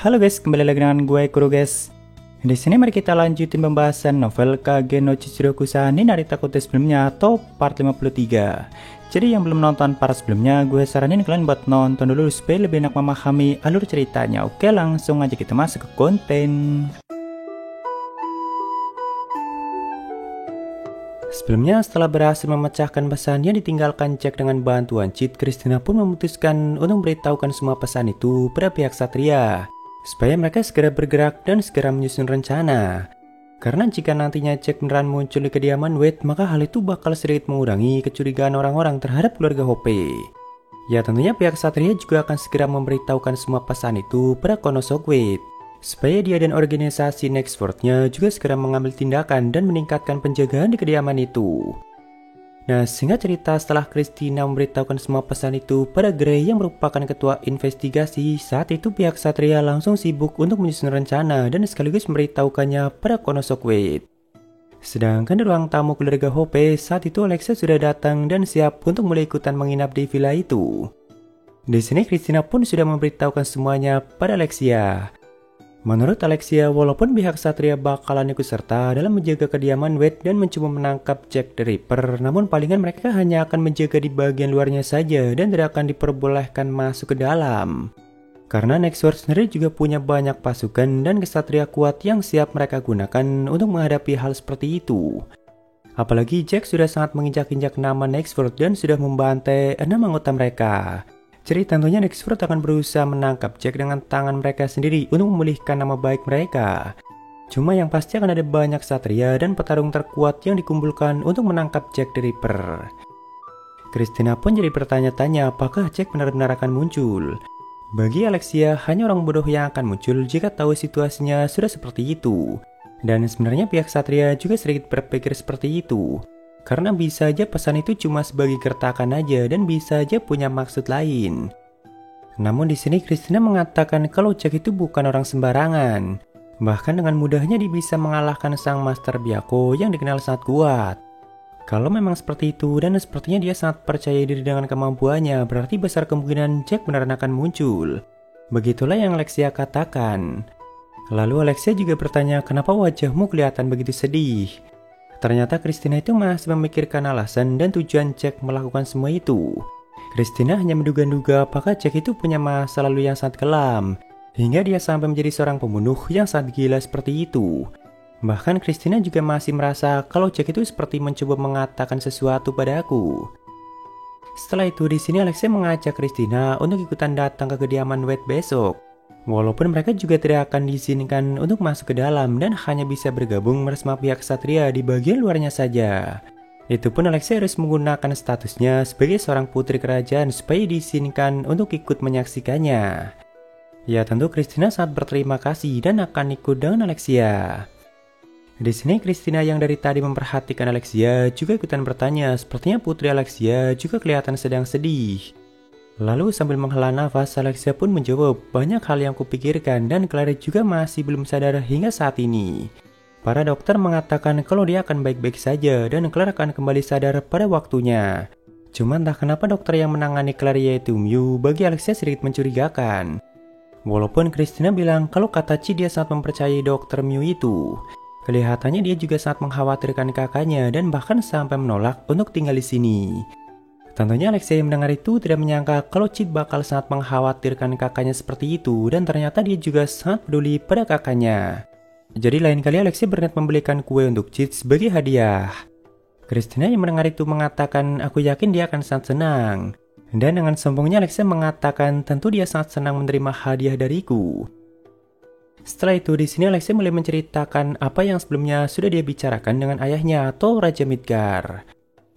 Halo guys, kembali lagi dengan gue Kuro guys. Di sini mari kita lanjutin pembahasan novel Kage no Chichiroku-san ni Narita Kote sebelumnya atau part 53. Jadi yang belum nonton part sebelumnya, gue saranin kalian buat nonton dulu supaya lebih enak memahami alur ceritanya. Oke, langsung aja kita masuk ke konten. Sebelumnya, setelah berhasil memecahkan pesan yang ditinggalkan Jack dengan bantuan cheat, Christina pun memutuskan untuk memberitahukan semua pesan itu pada pihak Satria, supaya mereka segera bergerak dan segera menyusun rencana. Karena jika nantinya Jack beneran muncul di kediaman Wade, maka hal itu bakal sedikit mengurangi kecurigaan orang-orang terhadap keluarga Hope. Ya tentunya pihak Satria juga akan segera memberitahukan semua pesan itu pada Konosok Wade, supaya dia dan organisasi Nextworld-nya juga segera mengambil tindakan dan meningkatkan penjagaan di kediaman itu. Nah, singkat cerita, setelah Christina memberitahukan semua pesan itu pada Gray yang merupakan ketua investigasi, saat itu pihak Satria langsung sibuk untuk menyusun rencana dan sekaligus memberitahukannya pada Konosok Wade. Sedangkan di ruang tamu keluarga Hope, saat itu Alexa sudah datang dan siap untuk mulai ikutan menginap di villa itu. Di sini Christina pun sudah memberitahukan semuanya pada Alexia. Menurut Alexia, walaupun pihak Satria bakalan ikut serta dalam menjaga kediaman Wade dan mencoba menangkap Jack the Ripper, namun palingan mereka hanya akan menjaga di bagian luarnya saja dan tidak akan diperbolehkan masuk ke dalam. Karena Nextworld sendiri juga punya banyak pasukan dan kesatria kuat yang siap mereka gunakan untuk menghadapi hal seperti itu. Apalagi Jack sudah sangat menginjak-injak nama Nextworld dan sudah membantai 6 anggota mereka. Jadi tentunya Nextworld akan berusaha menangkap Jack dengan tangan mereka sendiri untuk memulihkan nama baik mereka. Cuma yang pasti akan ada banyak satria dan petarung terkuat yang dikumpulkan untuk menangkap Jack the Ripper. Christina pun jadi bertanya-tanya apakah Jack benar-benar akan muncul. Bagi Alexia, hanya orang bodoh yang akan muncul jika tahu situasinya sudah seperti itu. Dan sebenarnya pihak satria juga sedikit berpikir seperti itu. Karena bisa aja pesan itu cuma sebagai gertakan aja dan bisa aja punya maksud lain. Namun di sini Christina mengatakan kalau Jack itu bukan orang sembarangan. Bahkan dengan mudahnya dia bisa mengalahkan sang Master Byakko yang dikenal sangat kuat. Kalau memang seperti itu dan sepertinya dia sangat percaya diri dengan kemampuannya, berarti besar kemungkinan Jack beneran akan muncul. Begitulah yang Alexia katakan. Lalu Alexia juga bertanya, kenapa wajahmu kelihatan begitu sedih? Ternyata Christina itu masih memikirkan alasan dan tujuan Jack melakukan semua itu. Christina hanya menduga-duga apakah Jack itu punya masa lalu yang sangat kelam, hingga dia sampai menjadi seorang pembunuh yang sangat gila seperti itu. Bahkan Christina juga masih merasa kalau Jack itu seperti mencoba mengatakan sesuatu padaku. Setelah itu di sini Alexia mengajak Christina untuk ikutan datang ke kediaman Wade besok. Walaupun mereka juga tidak akan diizinkan untuk masuk ke dalam dan hanya bisa bergabung bersama pihak Satria di bagian luarnya saja. Itu pun Alexia harus menggunakan statusnya sebagai seorang putri kerajaan supaya diizinkan untuk ikut menyaksikannya. Ya tentu Christina sangat berterima kasih dan akan ikut dengan Alexia. Di sini Christina yang dari tadi memperhatikan Alexia juga ikutan bertanya, sepertinya putri Alexia juga kelihatan sedang sedih. Lalu sambil menghela nafas, Alexia pun menjawab, banyak hal yang kupikirkan dan Claire juga masih belum sadar hingga saat ini. Para dokter mengatakan kalau dia akan baik-baik saja dan Claire akan kembali sadar pada waktunya. Cuma entah kenapa dokter yang menangani Claire yaitu Mew bagi Alexia sedikit mencurigakan. Walaupun Christina bilang kalau kata Chi dia sangat mempercayai dokter Mew itu, kelihatannya dia juga sangat mengkhawatirkan kakaknya dan bahkan sampai menolak untuk tinggal di sini. Tentunya Alexia yang mendengar itu tidak menyangka kalau Chit bakal sangat mengkhawatirkan kakaknya seperti itu dan ternyata dia juga sangat peduli pada kakaknya. Jadi lain kali Alexia berniat membelikan kue untuk Chit sebagai hadiah. Christina yang mendengar itu mengatakan, aku yakin dia akan sangat senang. Dan dengan sombongnya Alexia mengatakan tentu dia sangat senang menerima hadiah dariku. Setelah itu di sini Alexia mulai menceritakan apa yang sebelumnya sudah dia bicarakan dengan ayahnya atau Raja Midgar.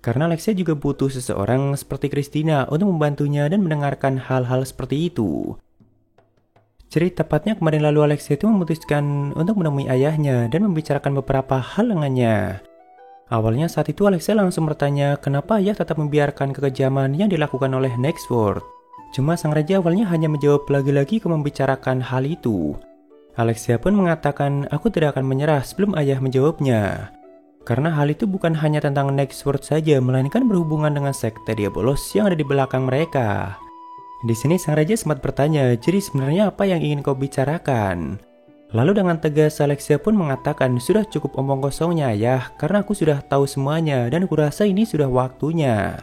Karena Alexia juga butuh seseorang seperti Christina untuk membantunya dan mendengarkan hal-hal seperti itu. Jadi tepatnya kemarin lalu Alexia itu memutuskan untuk menemui ayahnya dan membicarakan beberapa hal dengannya. Awalnya saat itu Alexia langsung bertanya kenapa ayah tetap membiarkan kekejaman yang dilakukan oleh Nextworld. Cuma sang raja awalnya hanya menjawab lagi-lagi ke membicarakan hal itu. Alexia pun mengatakan aku tidak akan menyerah sebelum ayah menjawabnya. Karena hal itu bukan hanya tentang Nextworld saja, melainkan berhubungan dengan sekte Diabolos yang ada di belakang mereka. Di sini sang raja sempat bertanya, jadi sebenarnya apa yang ingin kau bicarakan? Lalu dengan tegas Alexia pun mengatakan, sudah cukup omong kosongnya ayah, karena aku sudah tahu semuanya dan kurasa ini sudah waktunya.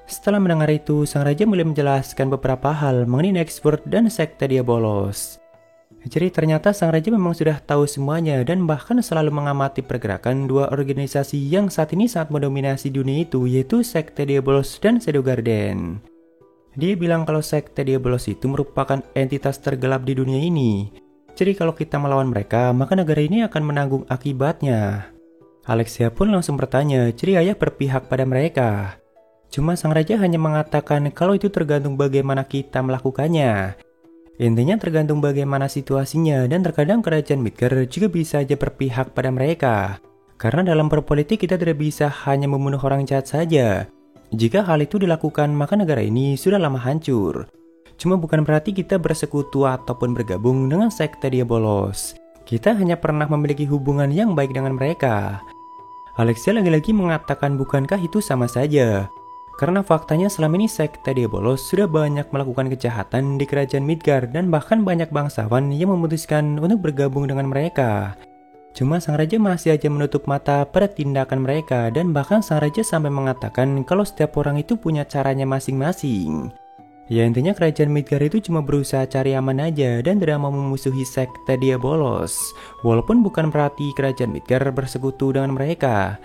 Setelah mendengar itu, sang raja mulai menjelaskan beberapa hal mengenai Nextworld dan sekte Diabolos. Jadi ternyata sang raja memang sudah tahu semuanya dan bahkan selalu mengamati pergerakan dua organisasi yang saat ini sangat mendominasi dunia itu, yaitu sekte Diabolos dan Shadow Garden. Dia bilang kalau sekte Diabolos itu merupakan entitas tergelap di dunia ini. Jadi kalau kita melawan mereka, maka negara ini akan menanggung akibatnya. Alexia pun langsung bertanya, jadi ayah berpihak pada mereka. Cuma sang raja hanya mengatakan kalau itu tergantung bagaimana kita melakukannya. Intinya tergantung bagaimana situasinya, dan terkadang kerajaan Midgard juga bisa aja berpihak pada mereka. Karena dalam berpolitik kita tidak bisa hanya membunuh orang jahat saja. Jika hal itu dilakukan, maka negara ini sudah lama hancur. Cuma bukan berarti kita bersekutu ataupun bergabung dengan sekte Diabolos. Kita hanya pernah memiliki hubungan yang baik dengan mereka. Alexia lagi-lagi mengatakan bukankah itu sama saja? Karena faktanya selama ini sekte Diabolos sudah banyak melakukan kejahatan di kerajaan Midgard dan bahkan banyak bangsawan yang memutuskan untuk bergabung dengan mereka. Cuma sang raja masih aja menutup mata pada tindakan mereka dan bahkan sang raja sampai mengatakan kalau setiap orang itu punya caranya masing-masing. Ya intinya kerajaan Midgard itu cuma berusaha cari aman aja dan tidak mau memusuhi sekte Diabolos. Walaupun bukan berarti kerajaan Midgard bersekutu dengan mereka.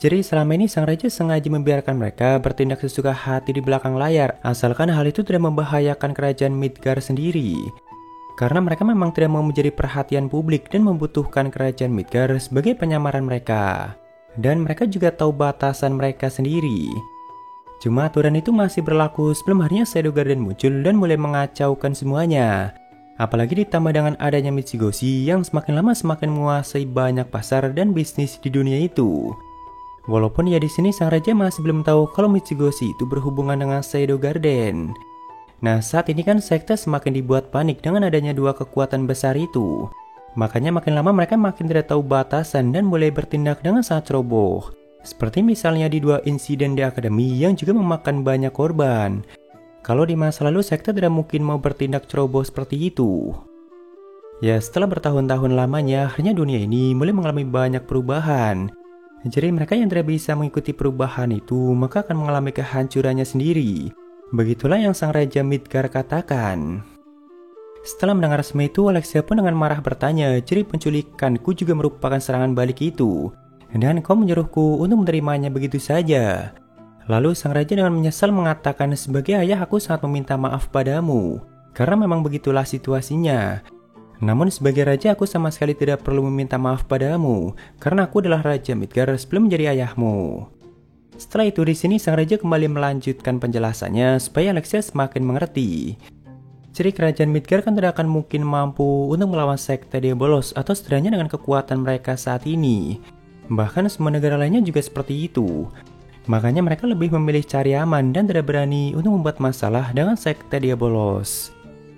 Jadi selama ini sang raja sengaja membiarkan mereka bertindak sesuka hati di belakang layar, asalkan hal itu tidak membahayakan kerajaan Midgard sendiri. Karena mereka memang tidak mau menjadi perhatian publik dan membutuhkan kerajaan Midgard sebagai penyamaran mereka. Dan mereka juga tahu batasan mereka sendiri. Cuma aturan itu masih berlaku sebelum harinya Shadow Garden muncul dan mulai mengacaukan semuanya. Apalagi ditambah dengan adanya Mitsugoshi yang semakin lama semakin menguasai banyak pasar dan bisnis di dunia itu. Walaupun ya di sini sang raja masih belum tahu kalau Mitsugoshi itu berhubungan dengan Shadow Garden. Nah saat ini kan sekte semakin dibuat panik dengan adanya dua kekuatan besar itu. Makanya makin lama mereka makin tidak tahu batasan dan mulai bertindak dengan sangat ceroboh. Seperti misalnya di dua insiden di akademi yang juga memakan banyak korban. Kalau di masa lalu sekte tidak mungkin mau bertindak ceroboh seperti itu. Ya setelah bertahun-tahun lamanya, akhirnya dunia ini mulai mengalami banyak perubahan. Jadi mereka yang tidak bisa mengikuti perubahan itu, maka akan mengalami kehancurannya sendiri. Begitulah yang sang Raja Midgard katakan. Setelah mendengar semua itu, Alexia pun dengan marah bertanya, jadi penculikanku juga merupakan serangan balik itu. Dan kau menyuruhku untuk menerimanya begitu saja. Lalu sang raja dengan menyesal mengatakan, sebagai ayah aku sangat meminta maaf padamu. Karena memang begitulah situasinya. Namun sebagai raja aku sama sekali tidak perlu meminta maaf padamu. Karena aku adalah Raja Midgard sebelum menjadi ayahmu. Setelah itu di sini sang raja kembali melanjutkan penjelasannya supaya Alexia semakin mengerti. Jadi kerajaan Midgard kan tidak akan mungkin mampu untuk melawan sekte Diabolos atau setidaknya dengan kekuatan mereka saat ini. Bahkan semua negara lainnya juga seperti itu. Makanya mereka lebih memilih cari aman dan tidak berani untuk membuat masalah dengan sekte Diabolos.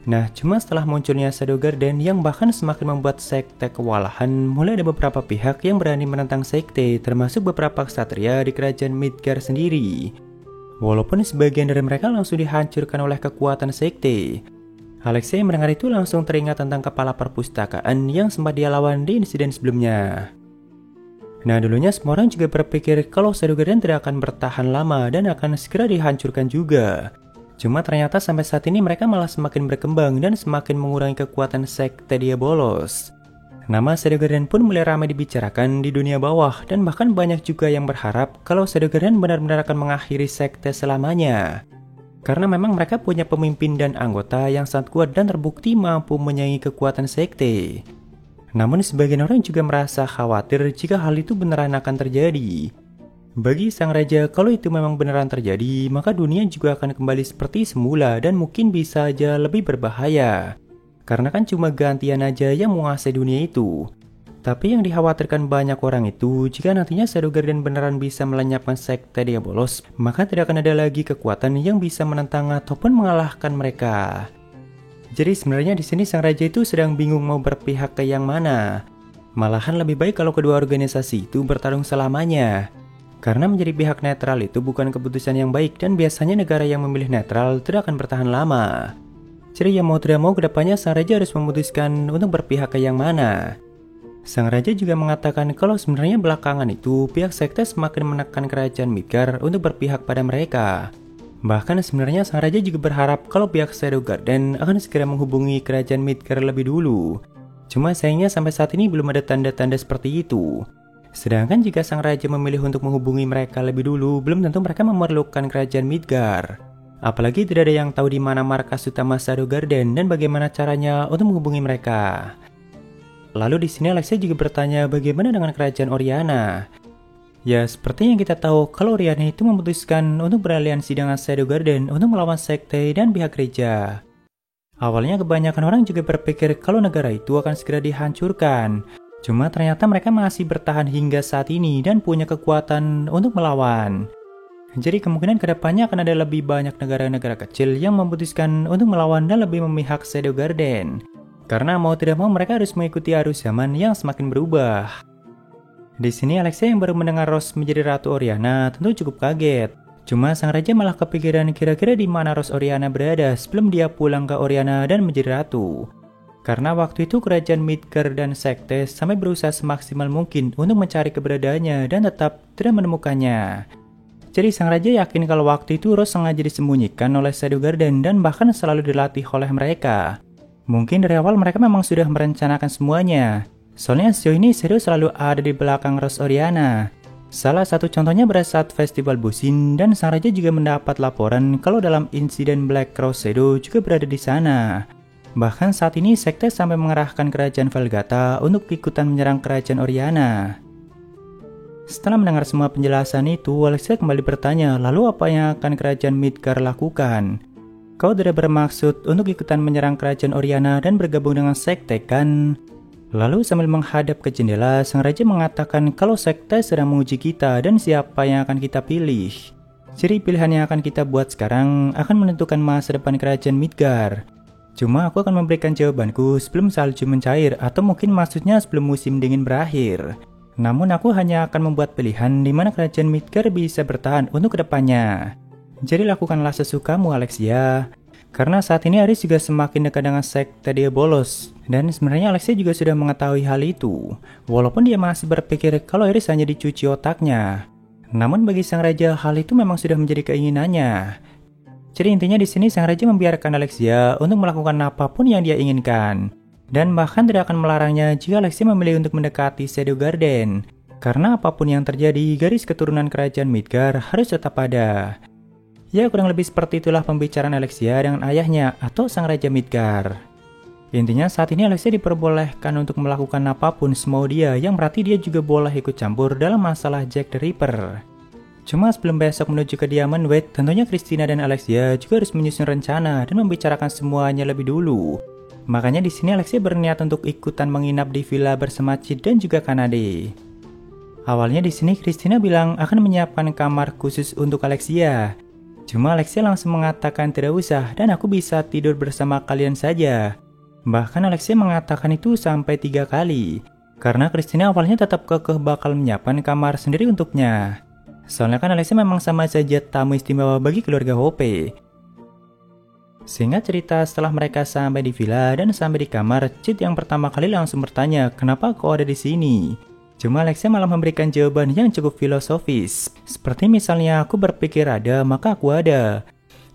Nah, cuma setelah munculnya Shadow Garden yang bahkan semakin membuat sekte kewalahan, mulai ada beberapa pihak yang berani menentang sekte, termasuk beberapa ksatria di kerajaan Midgard sendiri. Walaupun sebagian dari mereka langsung dihancurkan oleh kekuatan sekte. Alexia mendengar itu langsung teringat tentang kepala perpustakaan yang sempat dia lawan di insiden sebelumnya. Nah dulunya semua orang juga berpikir kalau Shadow Garden tidak akan bertahan lama dan akan segera dihancurkan juga. Cuma ternyata sampai saat ini mereka malah semakin berkembang dan semakin mengurangi kekuatan sekte Diabolos. Nama Shadow Garden pun mulai ramai dibicarakan di dunia bawah dan bahkan banyak juga yang berharap kalau Shadow Garden benar-benar akan mengakhiri sekte selamanya. Karena memang mereka punya pemimpin dan anggota yang sangat kuat dan terbukti mampu menyaingi kekuatan sekte. Namun sebagian orang juga merasa khawatir jika hal itu beneran akan terjadi. Bagi sang raja, kalau itu memang beneran terjadi, maka dunia juga akan kembali seperti semula dan mungkin bisa aja lebih berbahaya. Karena kan cuma gantian aja yang menguasai dunia itu. Tapi yang dikhawatirkan banyak orang itu, jika nantinya Shadow Garden beneran bisa melenyapkan sekte Diabolos, maka tidak akan ada lagi kekuatan yang bisa menentang ataupun mengalahkan mereka. Jadi sebenarnya di sini sang raja itu sedang bingung mau berpihak ke yang mana. Malahan lebih baik kalau kedua organisasi itu bertarung selamanya. Karena menjadi pihak netral itu bukan keputusan yang baik dan biasanya negara yang memilih netral tidak akan bertahan lama. Jadi ya mau tidak mau kedepannya sang raja harus memutuskan untuk berpihak ke yang mana. Sang raja juga mengatakan kalau sebenarnya belakangan itu pihak sekte semakin menekan kerajaan Midgard untuk berpihak pada mereka. Bahkan sebenarnya sang raja juga berharap kalau pihak Shadow Garden akan segera menghubungi kerajaan Midgard lebih dulu. Cuma sayangnya sampai saat ini belum ada tanda-tanda seperti itu. Sedangkan jika sang raja memilih untuk menghubungi mereka lebih dulu, belum tentu mereka memerlukan kerajaan Midgard. Apalagi tidak ada yang tahu di mana markas utama Shadow Garden dan bagaimana caranya untuk menghubungi mereka. Lalu di sini Alexia juga bertanya bagaimana dengan kerajaan Oriana. Ya seperti yang kita tahu kalau Oriana itu memutuskan untuk beraliansi dengan Shadow Garden untuk melawan sekte dan pihak gereja. Awalnya kebanyakan orang juga berpikir kalau negara itu akan segera dihancurkan. Cuma ternyata mereka masih bertahan hingga saat ini dan punya kekuatan untuk melawan. Jadi kemungkinan kedepannya akan ada lebih banyak negara-negara kecil yang memutuskan untuk melawan dan lebih memihak Shadow Garden. Karena mau tidak mau mereka harus mengikuti arus zaman yang semakin berubah. Di sini Alexia yang baru mendengar Rose menjadi Ratu Oriana tentu cukup kaget. Cuma sang raja malah kepikiran kira-kira di mana Rose Oriana berada sebelum dia pulang ke Oriana dan menjadi ratu. Karena waktu itu kerajaan Midgard dan sekte sampai berusaha semaksimal mungkin untuk mencari keberadaannya dan tetap tidak menemukannya. Jadi sang raja yakin kalau waktu itu Rose sengaja disembunyikan oleh Shadow Garden dan bahkan selalu dilatih oleh mereka. Mungkin dari awal mereka memang sudah merencanakan semuanya. Soalnya sejauh ini Shadow selalu ada di belakang Rose Oriana. Salah satu contohnya pada saat festival Busin dan sang raja juga mendapat laporan kalau dalam insiden Black Cross Shadow juga berada di sana. Bahkan saat ini sekte sampai mengerahkan kerajaan Velgata untuk ikutan menyerang kerajaan Oriana. Setelah mendengar semua penjelasan itu, Alexia kembali bertanya, lalu apa yang akan kerajaan Midgard lakukan? Kau tidak bermaksud untuk ikutan menyerang kerajaan Oriana dan bergabung dengan sekte kan? Lalu sambil menghadap ke jendela, sang raja mengatakan kalau sekte sedang menguji kita dan siapa yang akan kita pilih. Jadi pilihan yang akan kita buat sekarang akan menentukan masa depan kerajaan Midgard. Cuma aku akan memberikan jawabanku sebelum salju mencair atau mungkin maksudnya sebelum musim dingin berakhir. Namun aku hanya akan membuat pilihan di mana kerajaan Midgard bisa bertahan untuk kedepannya. Jadi lakukanlah sesukamu Alexia. Karena saat ini Aris juga semakin dekat dengan sekte Diabolos. Dan sebenarnya Alexia juga sudah mengetahui hal itu. Walaupun dia masih berpikir kalau Aris hanya dicuci otaknya. Namun bagi sang raja hal itu memang sudah menjadi keinginannya. Jadi intinya di sini sang raja membiarkan Alexia untuk melakukan apapun yang dia inginkan. Dan bahkan tidak akan melarangnya jika Alexia memilih untuk mendekati Shadow Garden. Karena apapun yang terjadi, garis keturunan kerajaan Midgard harus tetap ada. Ya kurang lebih seperti itulah pembicaraan Alexia dengan ayahnya atau sang raja Midgard. Intinya saat ini Alexia diperbolehkan untuk melakukan apapun semau dia, yang berarti dia juga boleh ikut campur dalam masalah Jack the Ripper. Cuma sebelum besok menuju ke Diamond Weight, tentunya Christina dan Alexia juga harus menyusun rencana dan membicarakan semuanya lebih dulu. Makanya di sini Alexia berniat untuk ikutan menginap di villa bersama Cid dan juga Kanade. Awalnya di sini Christina bilang akan menyiapkan kamar khusus untuk Alexia. Cuma Alexia langsung mengatakan tidak usah dan aku bisa tidur bersama kalian saja. Bahkan Alexia mengatakan itu sampai 3 kali. Karena Christina awalnya tetap kekeh bakal menyiapkan kamar sendiri untuknya. Soalnya kan Alexia memang sama saja tamu istimewa bagi keluarga Hope. Singkat cerita, setelah mereka sampai di villa dan sampai di kamar, Cid yang pertama kali langsung bertanya, kenapa kau ada di sini? Cuma Alexia malah memberikan jawaban yang cukup filosofis. Seperti misalnya, aku berpikir ada, maka aku ada.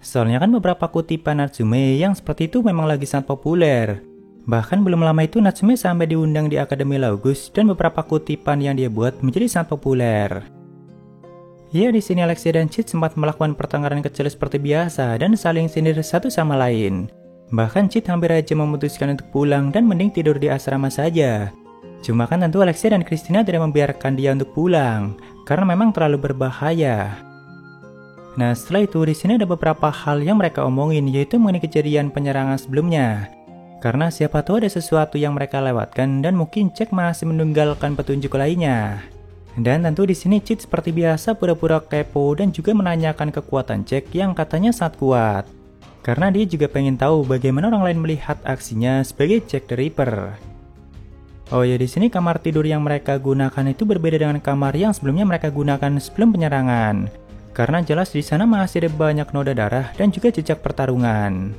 Soalnya kan beberapa kutipan Natsume yang seperti itu memang lagi sangat populer. Bahkan belum lama itu Natsume sampai diundang di Akademi Laugus dan beberapa kutipan yang dia buat menjadi sangat populer. Ya, di sini Alexia dan Cid sempat melakukan pertengkaran kecil seperti biasa dan saling sindir satu sama lain. Bahkan Cid hampir aja memutuskan untuk pulang dan mending tidur di asrama saja. Cuma kan tentu Alexia dan Christina tidak membiarkan dia untuk pulang karena memang terlalu berbahaya. Nah, setelah itu di sini ada beberapa hal yang mereka omongin, yaitu mengenai kejadian penyerangan sebelumnya. Karena siapa tahu ada sesuatu yang mereka lewatkan dan mungkin Jack masih menunggalkan petunjuk lainnya. Dan tentu di sini Cid seperti biasa pura-pura kepo dan juga menanyakan kekuatan Jack yang katanya sangat kuat. Karena dia juga pengen tahu bagaimana orang lain melihat aksinya sebagai Jack the Ripper. Oh ya, di sini kamar tidur yang mereka gunakan itu berbeda dengan kamar yang sebelumnya mereka gunakan sebelum penyerangan. Karena jelas di sana masih ada banyak noda darah dan juga jejak pertarungan.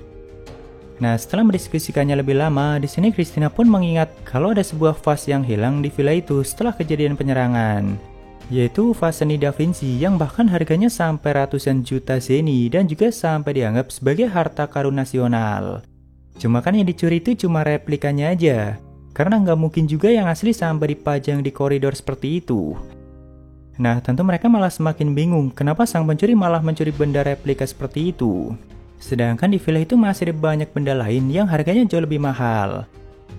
Nah, setelah mendiskusikannya lebih lama, di sini Christina pun mengingat kalau ada sebuah vas yang hilang di villa itu setelah kejadian penyerangan, yaitu vas seni Da Vinci yang bahkan harganya sampai ratusan juta zeni dan juga sampai dianggap sebagai harta karun nasional. Cuma kan yang dicuri itu cuma replikanya aja, karena nggak mungkin juga yang asli sampai dipajang di koridor seperti itu. Nah, tentu mereka malah semakin bingung kenapa sang pencuri malah mencuri benda replika seperti itu. Sedangkan di villa itu masih ada banyak benda lain yang harganya jauh lebih mahal.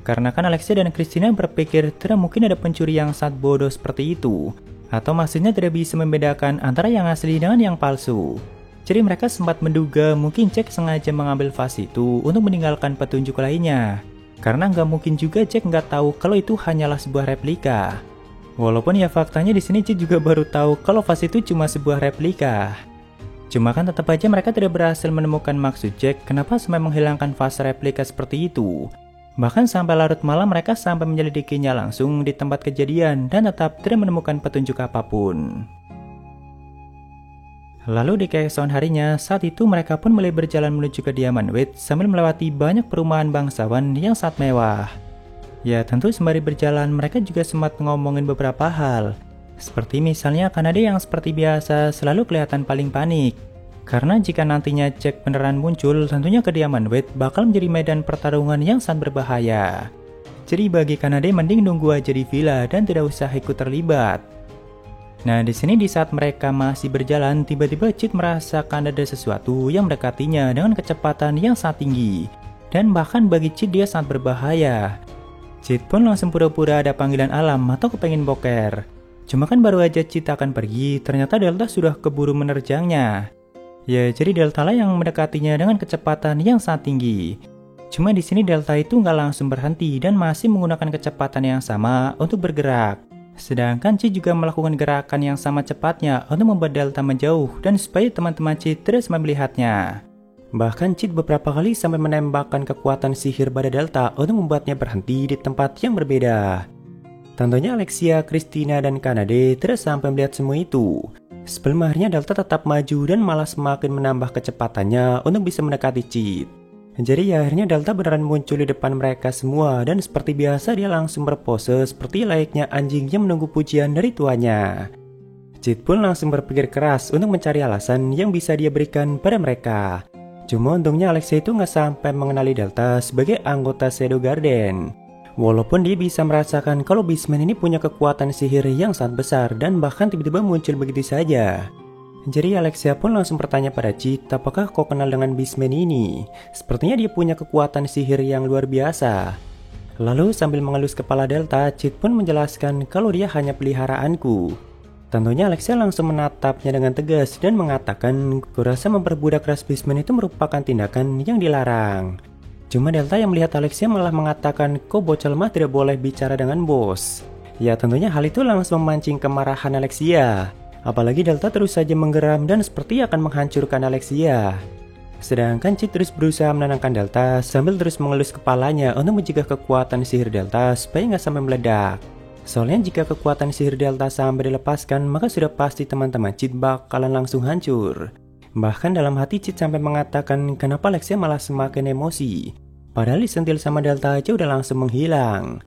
Karena kan Alexia dan Christina berpikir tidak mungkin ada pencuri yang sangat bodoh seperti itu. Atau maksudnya tidak bisa membedakan antara yang asli dengan yang palsu. Jadi mereka sempat menduga mungkin Jack sengaja mengambil vas itu untuk meninggalkan petunjuk lainnya. Karena nggak mungkin juga Jack nggak tahu kalau itu hanyalah sebuah replika. Walaupun ya faktanya di sini Jack juga baru tahu kalau vas itu cuma sebuah replika. Cuma kan tetap aja mereka tidak berhasil menemukan maksud Jack kenapa sampai menghilangkan vas replika seperti itu. Bahkan sampai larut malam mereka sampai menyelidikinya langsung di tempat kejadian dan tetap tidak menemukan petunjuk apapun. Lalu di keesokan harinya, saat itu mereka pun mulai berjalan menuju kediaman Wade sambil melewati banyak perumahan bangsawan yang sangat mewah. Ya tentu sembari berjalan mereka juga sempat ngomongin beberapa hal. Seperti misalnya Kanade yang seperti biasa selalu kelihatan paling panik. Karena jika nantinya Jack beneran muncul, tentunya kediaman Wade bakal menjadi medan pertarungan yang sangat berbahaya. Jadi bagi Kanade mending nunggu aja di villa dan tidak usah ikut terlibat. Nah, di sini di saat mereka masih berjalan, tiba-tiba Chit merasakan ada sesuatu yang mendekatinya dengan kecepatan yang sangat tinggi. Dan bahkan bagi Chit dia sangat berbahaya. Chit pun langsung pura-pura ada panggilan alam atau kepengen boker. Cuma kan baru aja Chit akan pergi, ternyata Delta sudah keburu menerjangnya. Ya, jadi Delta lah yang mendekatinya dengan kecepatan yang sangat tinggi. Cuma di sini Delta itu nggak langsung berhenti dan masih menggunakan kecepatan yang sama untuk bergerak. Sedangkan Chit juga melakukan gerakan yang sama cepatnya untuk membuat Delta menjauh dan supaya teman-teman Chit terus melihatnya. Bahkan Chit beberapa kali sampai menembakkan kekuatan sihir pada Delta untuk membuatnya berhenti di tempat yang berbeda. Tentunya Alexia, Christina, dan Kanade terus sampai melihat semua itu. Sebelum akhirnya Delta tetap maju dan malah semakin menambah kecepatannya untuk bisa mendekati Chit. Jadi ya akhirnya Delta beneran muncul di depan mereka semua dan seperti biasa dia langsung berpose seperti layaknya anjing yang menunggu pujian dari tuannya. Chit pun langsung berpikir keras untuk mencari alasan yang bisa dia berikan pada mereka. Cuma untungnya Alexia itu nggak sampai mengenali Delta sebagai anggota Shadow Garden. Walaupun dia bisa merasakan kalau Beastman ini punya kekuatan sihir yang sangat besar dan bahkan tiba-tiba muncul begitu saja. Jadi Alexia pun langsung bertanya pada Chit, apakah kau kenal dengan Beastman ini? Sepertinya dia punya kekuatan sihir yang luar biasa. Lalu sambil mengelus kepala Delta, Chit pun menjelaskan kalau dia hanya peliharaanku. Tentunya Alexia langsung menatapnya dengan tegas dan mengatakan, kurasa memperbudak ras Beastman itu merupakan tindakan yang dilarang. Cuma Delta yang melihat Alexia malah mengatakan, kau bocah lemah tidak boleh bicara dengan bos. Ya tentunya hal itu langsung memancing kemarahan Alexia. Apalagi Delta terus saja menggeram dan seperti akan menghancurkan Alexia. Sedangkan Chit terus berusaha menenangkan Delta sambil terus mengelus kepalanya untuk mencegah kekuatan sihir Delta supaya nggak sampai meledak. Soalnya jika kekuatan sihir Delta sampai dilepaskan, maka sudah pasti teman-teman Chit bakalan langsung hancur. Bahkan dalam hati Chit sampai mengatakan kenapa Alexia malah semakin emosi. Padahal disentil sama Delta aja udah langsung menghilang.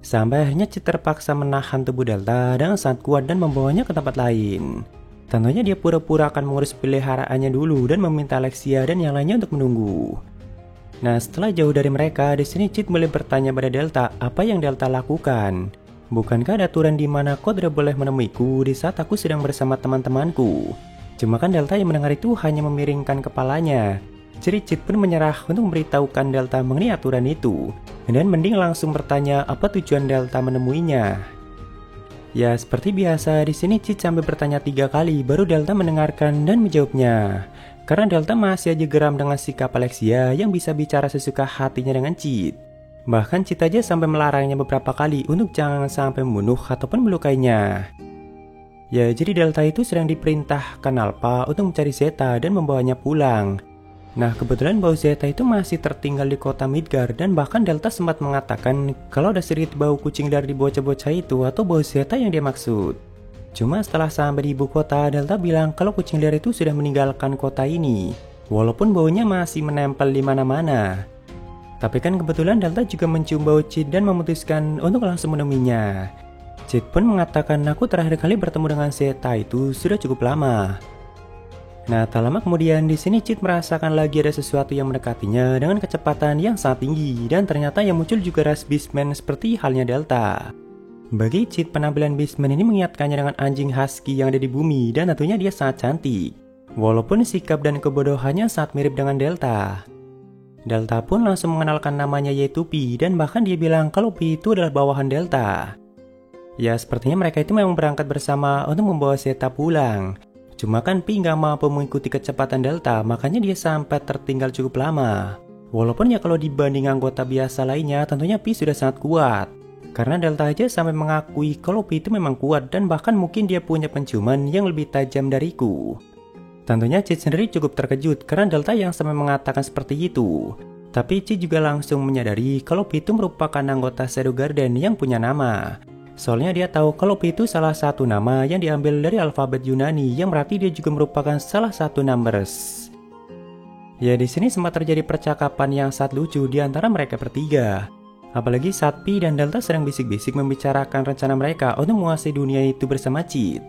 Sampai akhirnya Chit terpaksa menahan tubuh Delta dengan sangat kuat dan membawanya ke tempat lain. Tentunya dia pura-pura akan mengurus peliharaannya dulu dan meminta Alexia dan yang lainnya untuk menunggu. Nah setelah jauh dari mereka, di sini Chit mulai bertanya pada Delta apa yang Delta lakukan. Bukankah ada aturan di mana kau tidak boleh menemuiku di saat aku sedang bersama teman-temanku? Cuma kan Delta yang mendengar itu hanya memiringkan kepalanya. Jadi Chit pun menyerah untuk memberitahukan Delta mengenai aturan itu. Dan mending langsung bertanya apa tujuan Delta menemuinya. Ya seperti biasa di sini Chit sampai bertanya 3 kali baru Delta mendengarkan dan menjawabnya. Karena Delta masih aja geram dengan sikap Alexia yang bisa bicara sesuka hatinya dengan Chit. Bahkan Chit aja sampai melarangnya beberapa kali untuk jangan sampai membunuh ataupun melukainya. Ya jadi Delta itu sedang diperintahkan Alpha untuk mencari Zeta dan membawanya pulang. Nah, kebetulan bau Zeta itu masih tertinggal di kota Midgard, dan bahkan Delta sempat mengatakan kalau ada sedikit bau kucing liar di bocah-bocah itu atau bau Zeta yang dia maksud. Cuma setelah sampai di ibu kota, Delta bilang kalau kucing liar itu sudah meninggalkan kota ini, walaupun baunya masih menempel di mana-mana. Tapi kan kebetulan Delta juga mencium bau Cid dan memutuskan untuk langsung menemuinya. Cid pun mengatakan aku terakhir kali bertemu dengan Zeta itu sudah cukup lama. Nah, tak lama kemudian di sini Cid merasakan lagi ada sesuatu yang mendekatinya dengan kecepatan yang sangat tinggi, dan ternyata yang muncul juga ras Beastman seperti halnya Delta. Bagi Cid, penampilan Beastman ini mengingatkannya dengan anjing husky yang ada di bumi, dan tentunya dia sangat cantik. Walaupun sikap dan kebodohannya sangat mirip dengan Delta. Delta pun langsung mengenalkan namanya yaitu Pi, dan bahkan dia bilang kalau Pi itu adalah bawahan Delta. Ya, sepertinya mereka itu memang berangkat bersama untuk membawa Zeta pulang. Cuma kan Pi nggak mampu mengikuti kecepatan Delta, makanya dia sampai tertinggal cukup lama. Walaupun ya kalau dibanding anggota biasa lainnya, tentunya Pi sudah sangat kuat. Karena Delta aja sampai mengakui kalau Pi itu memang kuat, dan bahkan mungkin dia punya penciuman yang lebih tajam dariku. Tentunya Cid sendiri cukup terkejut karena Delta yang sampai mengatakan seperti itu. Tapi Cid juga langsung menyadari kalau Pi itu merupakan anggota Shadow Garden yang punya nama. Soalnya dia tahu kalau Pi itu salah satu nama yang diambil dari alfabet Yunani, yang berarti dia juga merupakan salah satu numbers. Ya, di sini sempat terjadi percakapan yang sangat lucu di antara mereka bertiga. Apalagi saat Pi dan Delta sedang bisik-bisik membicarakan rencana mereka untuk menguasai dunia itu bersama Cid.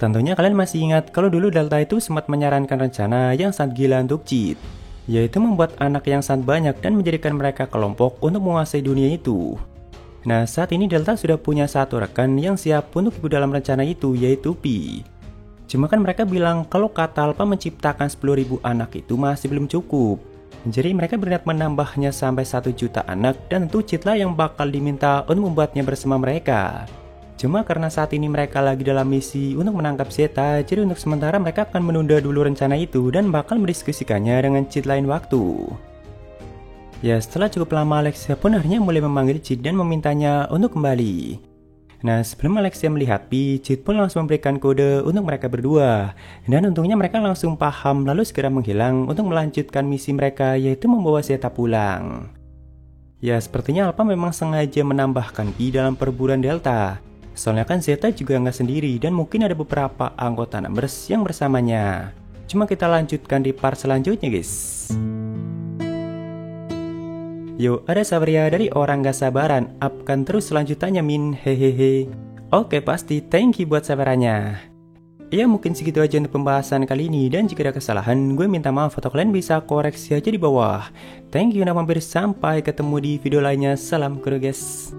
Tentunya kalian masih ingat kalau dulu Delta itu sempat menyarankan rencana yang sangat gila untuk Cid, yaitu membuat anak yang sangat banyak dan menjadikan mereka kelompok untuk menguasai dunia itu. Nah, saat ini Delta sudah punya satu rekan yang siap untuk ikut dalam rencana itu, yaitu Pi. Cuma kan mereka bilang kalau kata Alpha menciptakan 10.000 anak itu masih belum cukup. Jadi mereka berniat menambahnya sampai 1 juta anak, dan tentu Cid lah yang bakal diminta untuk membuatnya bersama mereka. Cuma karena saat ini mereka lagi dalam misi untuk menangkap Zeta, jadi untuk sementara mereka akan menunda dulu rencana itu dan bakal mendiskusikannya dengan Cid lain waktu. Ya, setelah cukup lama Alexia pun akhirnya mulai memanggil Cid dan memintanya untuk kembali. Nah, sebelum Alexia melihat Pi, Cid pun langsung memberikan kode untuk mereka berdua. Dan untungnya mereka langsung paham lalu segera menghilang untuk melanjutkan misi mereka, yaitu membawa Zeta pulang. Ya, sepertinya Alpha memang sengaja menambahkan Pi dalam perburuan Delta. Soalnya kan Zeta juga nggak sendiri dan mungkin ada beberapa anggota numbers yang bersamanya. Cuma kita lanjutkan di part selanjutnya, guys. Yo, ada Sabaria dari orang gak sabaran. Upkan terus selanjutnya, Min. Hehehe. Oke, pasti. Thank you buat sabarannya. Ya, mungkin segitu aja untuk pembahasan kali ini. Dan jika ada kesalahan, gue minta maaf atau kalian bisa koreksi aja di bawah. Thank you, udah mampir. Sampai ketemu di video lainnya. Salam kru, guys.